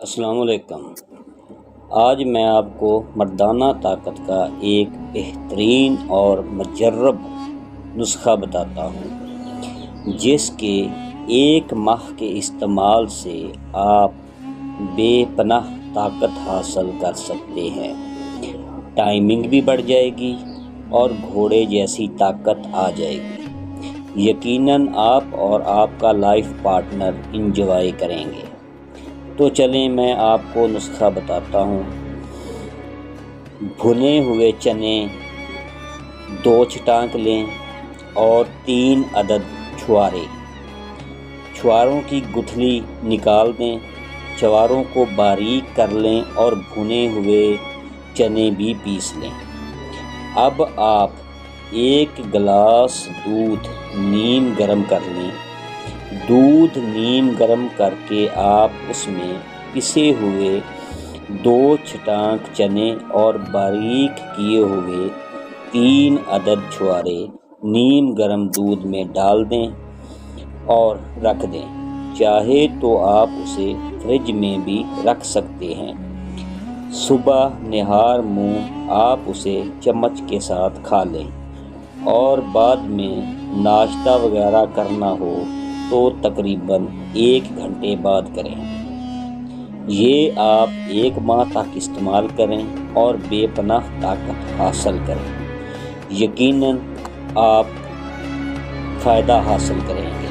السلام علیکم۔ آج میں آپ کو مردانہ طاقت کا ایک بہترین اور مجرب نسخہ بتاتا ہوں، جس کے 1 ماہ کے استعمال سے آپ بے پناہ طاقت حاصل کر سکتے ہیں۔ ٹائمنگ بھی بڑھ جائے گی اور گھوڑے جیسی طاقت آ جائے گی۔ یقیناً آپ اور آپ کا لائف پارٹنر انجوائے کریں گے۔ تو چلیں میں آپ کو نسخہ بتاتا ہوں۔ بھنے ہوئے چنے 2 چھٹانک لیں اور 3 عدد چھوارے۔ چھواروں کی گٹھلی نکال دیں، چھواروں کو باریک کر لیں اور بھنے ہوئے چنے بھی پیس لیں۔ اب آپ 1 گلاس دودھ نیم گرم کر لیں۔ دودھ نیم گرم کر کے آپ اس میں پسے ہوئے 2 چھٹانک چنے اور باریک کیے ہوئے 3 عدد چھوارے نیم گرم دودھ میں ڈال دیں اور رکھ دیں۔ چاہے تو آپ اسے فریج میں بھی رکھ سکتے ہیں۔ صبح نہار منہ آپ اسے چمچ کے ساتھ کھا لیں، اور بعد میں ناشتہ وغیرہ کرنا ہو تو تقریباً 1 گھنٹے بعد کریں۔ یہ آپ 1 ماہ تک استعمال کریں اور بے پناہ طاقت حاصل کریں۔ یقیناً آپ فائدہ حاصل کریں گے۔